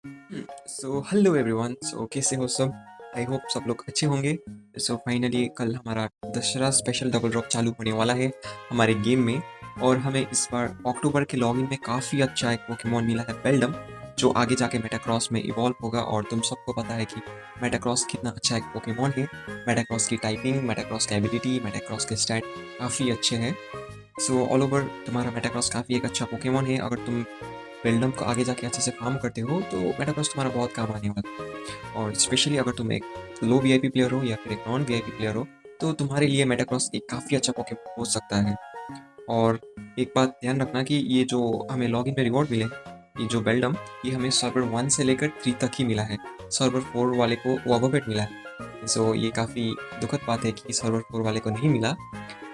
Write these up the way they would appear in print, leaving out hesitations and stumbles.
So hello everyone. कैसे हो सब? आई होप सब लोग अच्छे होंगे। फाइनली कल हमारा दशहरा स्पेशल डबल ड्रॉप चालू होने वाला है हमारे गेम में। और हमें इस बार अक्टूबर के लॉगिन में काफ़ी अच्छा एक पोकेमॉन मिला है, बेल्डम, जो आगे जाके मेटाक्रॉस में इवॉल्व होगा। और तुम सबको पता है कि मेटाक्रॉस कितना अच्छा एक पोकेमॉन है। मेटाक्रॉस की टाइपिंग, मेटाक्रॉस की एबिलिटी, मेटाक्रॉस के स्टैट काफ़ी अच्छे हैं। ऑल ओवर तुम्हारा मेटाक्रॉस काफ़ी एक अच्छा पोकेमॉन है। अगर तुम बेल्डम को आगे जाके अच्छे से फार्म करते हो तो मेटाक्रॉस तुम्हारा बहुत काम आने वाला है। और स्पेशली अगर तुम एक लो वीआईपी प्लेयर हो या फिर एक नॉन वीआईपी प्लेयर हो तो तुम्हारे लिए मेटाक्रॉस एक काफ़ी अच्छा पोकेमॉन हो सकता है। और एक बात ध्यान रखना कि ये जो हमें लॉगिन में रिवॉर्ड मिले हैं, ये जो बेल्डम, ये हमें सर्वर 1 से लेकर 3 तक ही मिला है। सर्वर 4 वाले को वॉबोपेट मिला है। ये काफ़ी दुखद बात है कि सर्वर 4 वाले को नहीं मिला।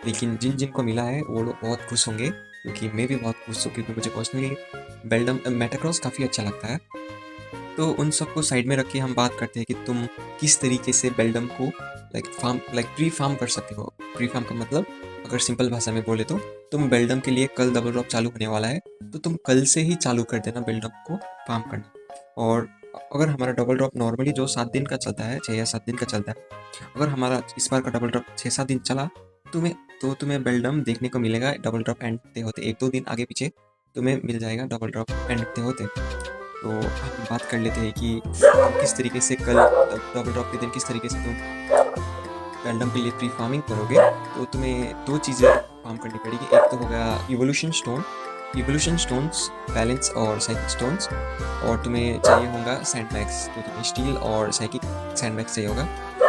लेकिन जिन जिन को मिला है वो लोग बहुत खुश होंगे, क्योंकि मैं भी बहुत खुश हूँ, क्योंकि मुझे पर्सनली बेल्डम मेटाक्रॉस काफ़ी अच्छा लगता है। तो उन सबको साइड में रख के हम बात करते हैं कि तुम किस तरीके से बेल्डम को प्री फार्म कर सकते हो। प्री फार्म का मतलब, अगर सिंपल भाषा में बोले तो, तुम बेल्डम के लिए कल डबल ड्रॉप चालू होने वाला है, तो तुम कल से ही चालू कर देना बेल्डम को फार्म करना। और अगर हमारा डबल ड्रॉप नॉर्मली जो 7 दिन का चलता है, 6 या 7 दिन का चलता है, अगर हमारा इस बार का डबल ड्रॉप 6-7 दिन चला, तुम्हें तुम्हें बेल्डम देखने को मिलेगा डबल ड्रॉप एंड होते होते 1-2 दिन आगे पीछे तुम्हें मिल जाएगा डबल ड्रॉप एंड होते होते। तो हम बात कर लेते हैं कि तुम किस तरीके से कल डबल ड्रॉप के दिन किस तरीके से तुम रैंडम के लिए प्री फार्मिंग करोगे। तो तुम्हें दो चीज़ें फार्म करनी पड़ेगी। एक तो हो गया इवोल्यूशन स्टोन्स, बैलेंस और साइकिक स्टोन्स। और तुम्हें चाहिए होगा सैंडबैग्स, तो तुम्हें स्टील और साइकिक सैंडबैग्स चाहिए होगा।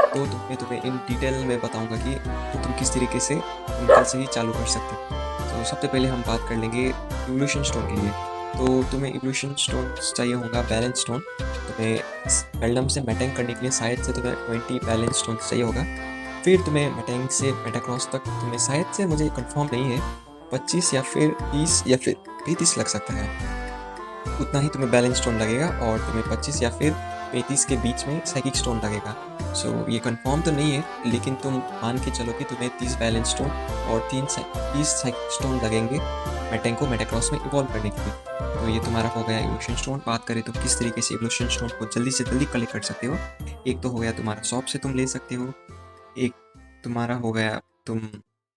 तो तुम्हें इन डिटेल में बताऊंगा कि तो तुम किस तरीके से तुम कल से ही चालू कर सकते हो। तो सबसे पहले हम बात कर लेंगे इवोल्यूशन स्टोन के लिए। तो तुम्हें इवोल्यूशन स्टोन चाहिए होगा बैलेंस स्टोन। तुम्हें बेल्डम से मैटेंग करने के लिए शायद से तुम्हें 20 बैलेंस स्टोन चाहिए होगा। फिर तुम्हें मैटेंग से मेटाक्रॉस तक तुम्हें शायद से, मुझे कंफर्म नहीं है, 25 या फिर 30 या फिर 35 लग सकता है। उतना ही तुम्हें बैलेंस स्टोन लगेगा और तुम्हें 25 या फिर 35 के बीच में साइकिक स्टोन लगेगा। ये कंफर्म तो नहीं है, लेकिन तुम मान के चलो कि तुम्हें 30 बैलेंस स्टोन और 30 साइकिक स्टोन लगेंगे मैटेंग को मेटाक्रॉस में इवॉल्व करने के लिए। तो ये तुम्हारा हो गया इवोल्यूशन स्टोन। बात करें तो किस तरीके से इवोल्यूशन स्टोन को जल्दी से जल्दी कलेक्ट कर सकते हो। एक तो हो गया तुम्हारा शॉप से तुम ले सकते हो। एक तुम्हारा हो गया तुम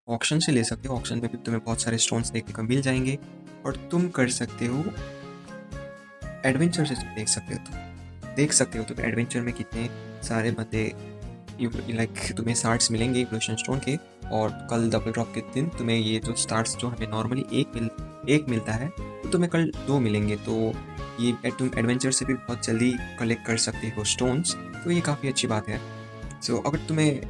ऑक्शन से ले सकते हो। ऑक्शन में भी तुम्हें बहुत सारे स्टोन्स देखने को मिल जाएंगे। और तुम कर सकते हो एडवेंचर से, देख सकते हो तुम एडवेंचर में कितने सारे बंदे तुम्हें स्टार्ट्स मिलेंगे इवोल्यूशन स्टोन के। और कल डबल ड्रॉप के दिन तुम्हें ये जो स्टार्ट्स जो हमें नॉर्मली एक मिलता है, तो तुम्हें कल 2 मिलेंगे। तो ये तुम एडवेंचर से भी बहुत जल्दी कलेक्ट कर सकते हो स्टोन्स। तो ये काफ़ी अच्छी बात है। अगर तुम्हें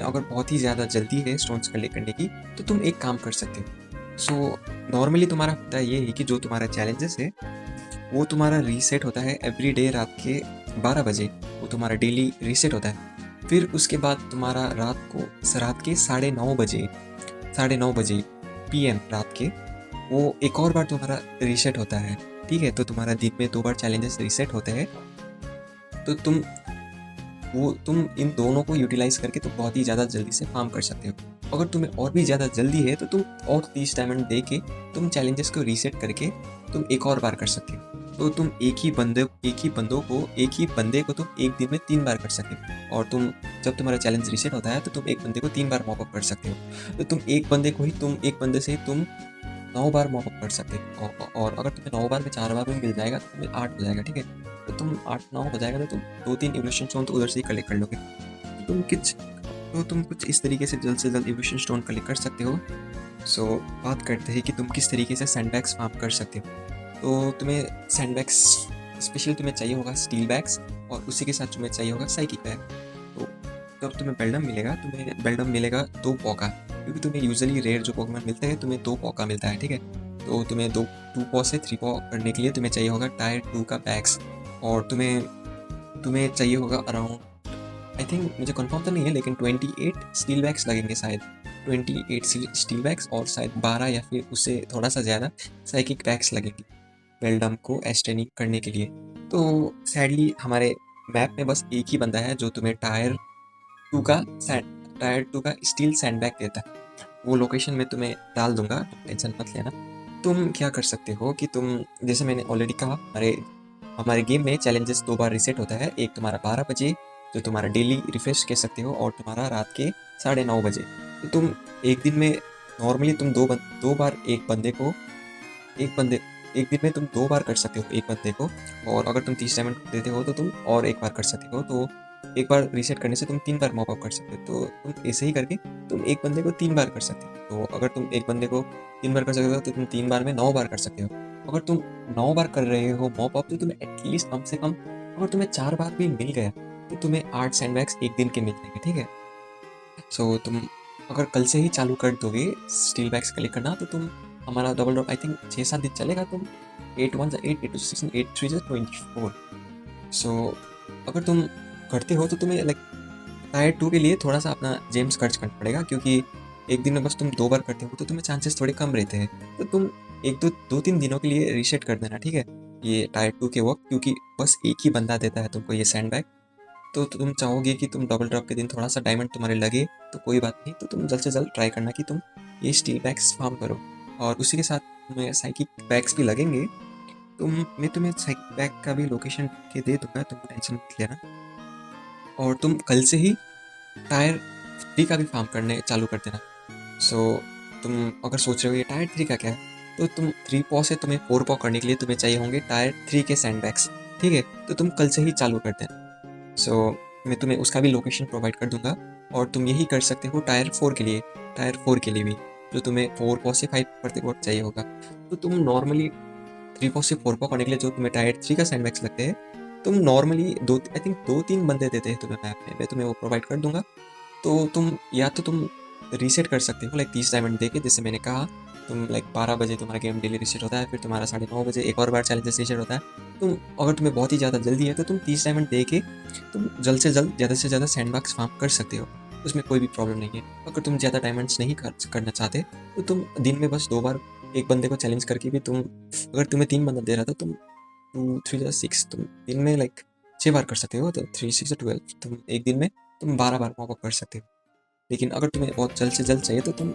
अगर बहुत ही ज़्यादा जल्दी है स्टोन्स कलेक्ट करने की, तो तुम एक काम कर सकते हो। नॉर्मली तुम्हारा होता ये है कि जो तुम्हारा चैलेंजेस है वो तुम्हारा रीसेट होता है एवरी डे रात के 12 बजे। वो तुम्हारा डेली रीसेट होता है। फिर उसके बाद तुम्हारा रात के 9:30 बजे पीएम रात के, वो एक और बार तुम्हारा रीसेट होता है। ठीक है, तो तुम्हारा दिन में 2 बार चैलेंजेस रीसेट होते हैं। तो तुम इन दोनों को यूटिलाइज करके तुम बहुत ही ज़्यादा जल्दी से फार्म कर सकते हो। अगर तुम्हें और भी ज़्यादा जल्दी है तो तुम और 30 डायमंड दे के तुम चैलेंजेस को रीसेट करके तुम एक और बार कर सकते हो। तो तुम एक ही बंदे को तुम एक दिन में 3 बार कर सकते हो। और जब तुम्हारा चैलेंज रीसेट होता है तो तुम एक बंदे को 3 बार मॉप अप कर सकते हो। तो एक बंदे से तुम 9 बार मॉप अप कर सकते हो। और अगर तुम्हें 9 बार में 4 बार में मिल जाएगा तो तुम्हें 8 हो जाएगा। ठीक है, तो तुम 8-9 हो जाएगा तो तुम 2-3 इवोल्यूशन स्टोन तो उधर से ही कलेक्ट कर लोगे। तुम कुछ इस तरीके से जल्द इवोल्यूशन स्टोन कलेक्ट कर सकते हो। बात करते हैं कि तुम किस तरीके से सैंडबैग्स फार्म कर सकते हो। तो तुम्हें सैंडबैग्स स्पेशली तुम्हें चाहिए होगा स्टील बैग्स, और उसी के साथ तुम्हें चाहिए होगा साइकिक बैग। तो जब तुम्हें बेल्डम मिलेगा 2 पॉका, क्योंकि तुम्हें यूजुअली रेयर जो पोकेमॉन मिलते हैं तुम्हें 2 पॉका मिलता है। ठीक है, तो तुम्हें 2 पॉ से 3 पॉ करने के लिए तुम्हें चाहिए होगा टायर 2 का बैग्स। और तुम्हें चाहिए होगा अराउंड, आई थिंक, मुझे कंफर्म तो नहीं है, लेकिन 28 स्टील बैग्स लगेंगे शायद। 28 स्टील बैग्स और शायद 12 या फिर उससे थोड़ा सा ज़्यादा साइकिक बैग्स लगेंगे बेल्डम को एस्टेनिंग करने के लिए। तो सैडली हमारे मैप में बस एक ही बंदा है जो तुम्हें टायर टू का स्टील सैंडबैग देता है। वो लोकेशन में तुम्हें डाल दूंगा, टेंशन मत लेना। तुम क्या कर सकते हो कि जैसे मैंने ऑलरेडी कहा, हमारे हमारे गेम में चैलेंजेस 2 बार रीसेट होता है, एक तुम्हारा 12 बजे जो तुम्हारा डेली रिफ्रेश कह सकते हो और तुम्हारा रात के 9:30 बजे। तो तुम एक दिन में नॉर्मली तुम 2 बार एक बंदे एक दिन में तुम 2 बार कर सकते हो एक बंदे को, और अगर तुम 30 डायमंड देते हो तो तुम और एक बार कर सकते हो। तो एक बार रीसेट करने से तुम 3 बार मॉप अप कर सकते हो। तो तुम ऐसे ही करके तुम एक बंदे को 3 बार कर सकते हो। तो अगर तुम एक बंदे को 3 बार कर सकते हो तो तुम 3 बार में 9 बार कर सकते हो। अगर तुम 9 बार कर रहे हो मॉप अप तो तुम्हें एटलीस्ट कम से कम अगर तुम्हें 4 बार भी मिल गया तो तुम्हें 8 सैंडबैग्स एक दिन के मिल जाएंगे, ठीक है। सो तुम अगर कल से ही चालू कर दोगे स्टील बैग्स कलेक्ट करना तो तुम हमारा डबल ड्रॉप आई थिंक 6-7 दिन चलेगा। तुम 8 1 8 8 2 16 8 3 24। सो अगर तुम करते हो तो तुम्हें लाइक टायर 2 के लिए थोड़ा सा अपना जेम्स खर्च करना पड़ेगा, क्योंकि एक दिन में बस तुम 2 बार करते हो तो तुम्हें चांसेस थोड़े कम रहते हैं। तो तुम एक दो 2-3 दिनों के लिए रीसेट कर देना, ठीक है, ये टायर 2 के वक्त, क्योंकि बस एक ही बंदा देता है तुमको ये सैंड बैग। तो तुम चाहोगे कि तुम डबल ड्रॉप के दिन थोड़ा सा डायमंड तुम्हारे लगे तो कोई बात नहीं, तो तुम जल्द से जल्द ट्राई करना कि तुम ये स्टील बैग्स फार्म करो। और उसी के साथ तुम्हें साइकिक बैग्स भी लगेंगे। मैं तुम्हें साइकिक बैग का भी लोकेशन के दे दूंगा, तुम टेंशन मत लेना। और तुम कल से ही टायर 3 का भी फार्म करने चालू कर देना। सो तुम अगर सोच रहे हो ये टायर 3 का क्या है, तो तुम 3 पॉ से तुम्हें 4 पॉ करने के लिए तुम्हें चाहिए होंगे टायर 3 के सैंड बैग्स, ठीक है। तो तुम कल से ही चालू कर देना। सो मैं तुम्हें उसका भी लोकेशन प्रोवाइड कर दूंगा। और तुम यही कर सकते हो टायर 4 के लिए भी, जो तुम्हें 4 पॉ से 5 करते वक्त चाहिए होगा। तो तुम नॉर्मली 3 पॉ से 4 पॉ करने के लिए जो तुम्हें टायर 3 का सैंडबैग्स लगते हैं, तुम नॉर्मली दो आई थिंक 2-3 बंदे देते हैं तुम्हें मैप में, मैं तुम्हें वो प्रोवाइड कर दूंगा। तो तुम रीसेट कर सकते हो लाइक 30 डायमंड दे के, जैसे मैंने कहा। तुम लाइक 12 बजे तुम्हारा गेम डेली रीसेट होता है, फिर तुम्हारा 9:30 बजे एक और बार चैलेंजेस रीसेट होता है। तुम अगर तुम्हें बहुत ही ज़्यादा जल्दी है तो तुम 30 डायमंड दे के तुम जल्द से ज़्यादा सैंडबॉक्स फार्म कर सकते हो, उसमें कोई भी प्रॉब्लम नहीं है। अगर तुम ज़्यादा डायमंड्स नहीं खर्च करना चाहते तो तुम दिन में बस 2 बार एक बंदे को चैलेंज करके भी तुम, अगर तुम्हें 3 बंदा दे रहा था, तुम 2 3 6 तुम दिन में लाइक 6 बार कर सकते हो। तो 3 6 12 तुम एक दिन में तुम 12 बार मॉप अप कर सकते हो। लेकिन अगर तुम्हें बहुत जल्द से जल्द चाहिए तो तुम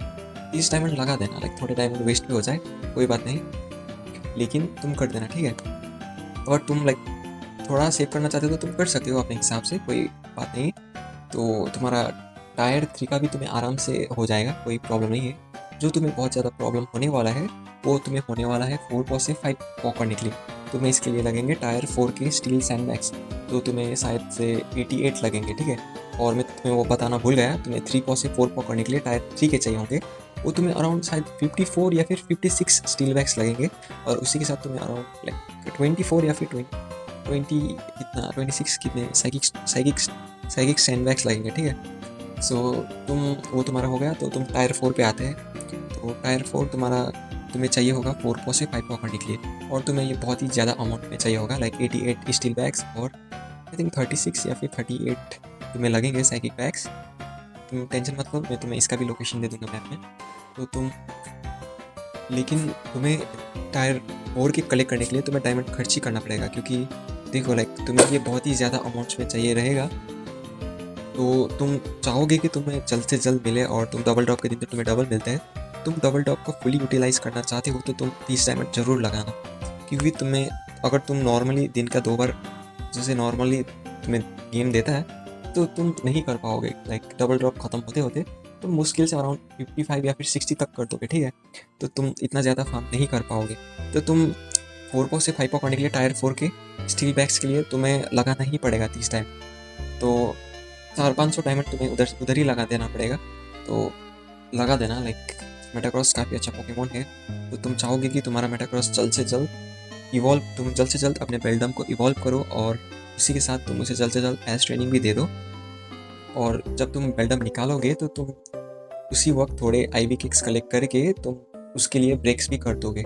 30 डायमंड लगा देना, लाइक थोड़े डायमंड वेस्ट भी हो जाए कोई बात नहीं, लेकिन तुम कर देना, ठीक है। अगर तुम लाइक थोड़ा सेव करना चाहते हो तो तुम कर सकते हो अपने हिसाब से, कोई बात नहीं। तो तुम्हारा टायर 3 का भी तुम्हें आराम से हो जाएगा, कोई प्रॉब्लम नहीं है। जो तुम्हें बहुत ज़्यादा प्रॉब्लम होने वाला है वो तुम्हें होने वाला है 4 पॉ से 5 पॉ करने के लिए। तुम्हें इसके लिए लगेंगे टायर 4 के स्टील सैंडबैग्स, तो तुम्हें शायद से 88 लगेंगे, ठीक है। और मैं तुम्हें वो बताना भूल गया, तुम्हें 3 पॉ से 4 पॉ करने के लिए टायर 3 के चाहिए होंगे, वो तुम्हें अराउंड शायद 54 या फिर 56 स्टील बैग्स लगेंगे। और उसी के साथ तुम्हें अराउंड लाइक 24 या फिर 20 कितना 26 कितने साइकिक सैंडबैग्स लगेंगे, ठीक है। सो वो तुम्हारा हो गया। तो तुम टायर 4 पे आते हैं। तो टायर 4 तुम्हें चाहिए होगा 4 पॉ से 5 पॉ करने के लिए, और तुम्हें ये बहुत ही ज़्यादा अमाउंट में चाहिए होगा, लाइक 88 स्टील बैग्स और आई थिंक 36 या फिर 38 तुम्हें लगेंगे साइकिक बैग्स। तुम टेंशन मत लो, मैं तुम्हें इसका भी लोकेशन दे दूंगा मैप में। तो लेकिन तुम्हें टायर 4 के कलेक्ट करने के लिए तुम्हें डायमंड खर्च ही करना पड़ेगा, क्योंकि देखो लाइक तुम्हें ये बहुत ही ज़्यादा अमाउंट्स में चाहिए रहेगा। तो तुम चाहोगे कि तुम्हें जल्द से जल्द मिले, और तुम डबल ड्रॉप के दिन तो तुम्हें डबल मिलते हैं। तुम डबल ड्रॉप को फुली यूटिलाइज करना चाहते हो तो तुम 30 डायमंड जरूर लगाना, क्योंकि अगर तुम नॉर्मली दिन का 2 बार जैसे नॉर्मली तुम्हें गेम देता है तो तुम नहीं कर पाओगे। लाइक डबल ड्रॉप खत्म होते होते तुम मुश्किल से अराउंड 55 या फिर 60 तक कर दोगे, ठीक है। तो तुम इतना ज़्यादा फार्म नहीं कर पाओगे। तो तुम 4 पॉ से 5 पॉ करने के लिए टायर 4 के स्टील बैग्स के लिए तुम्हें लगाना ही पड़ेगा 30 टाइम। तो 400-500 डायमंड तुम्हें उधर ही लगा देना पड़ेगा। तो लगा देना, लाइक मेटाक्रॉस काफ़ी अच्छा पोकेमोन है। तो तुम चाहोगे कि तुम्हारा मेटाक्रॉस जल्द से जल्द अपने बेल्डम को इवॉल्व करो, और उसी के साथ तुम उसे जल्द से जल्द एज ट्रेनिंग भी दे दो। और जब तुम बेल्डम निकालोगे तो तुम उसी वक्त थोड़े आईवी किक्स कलेक्ट करके तुम उसके लिए ब्रेक्स भी कर दोगे।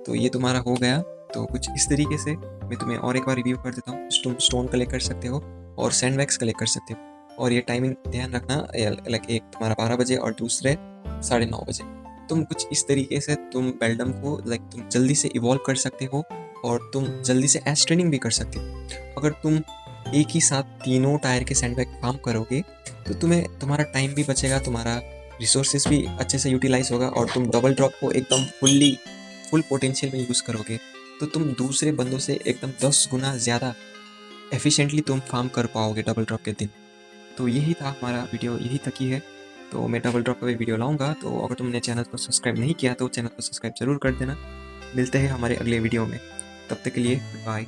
तो ये तुम्हारा हो गया। तो कुछ इस तरीके से मैं तुम्हें और एक बार रिव्यू कर देता हूँ। तुम स्टोन कलेक्ट कर सकते हो और सैंडबैग्स कलेक्ट कर सकते हो, और ये टाइमिंग ध्यान रखना, लाइक एक तुम्हारा 12 बजे और दूसरे 9:30 बजे। तुम कुछ इस तरीके से तुम बेल्डम को लाइक तुम जल्दी से इवॉल्व कर सकते हो, और तुम जल्दी से एज ट्रेनिंग भी कर सकते हो। अगर तुम एक ही साथ तीनों टायर के सैंडबैग फार्म करोगे तो तुम्हारा टाइम भी बचेगा, तुम्हारा रिसोर्सेज भी अच्छे से यूटिलाइज होगा, और तुम डबल ड्रॉप को एकदम फुल पोटेंशियल में यूज़ करोगे। तो तुम दूसरे बंदों से एकदम 10 गुना ज़्यादा एफिशिएंटली तुम फार्म कर पाओगे डबल ड्रॉप के दिन। तो यही था हमारा वीडियो, यही तक ही है। तो मैं डबल ड्रॉप का भी वीडियो लाऊंगा, तो अगर तुमने चैनल को सब्सक्राइब नहीं किया तो चैनल को सब्सक्राइब ज़रूर कर देना। मिलते हैं हमारे अगले वीडियो में, तब तक के लिए बाय।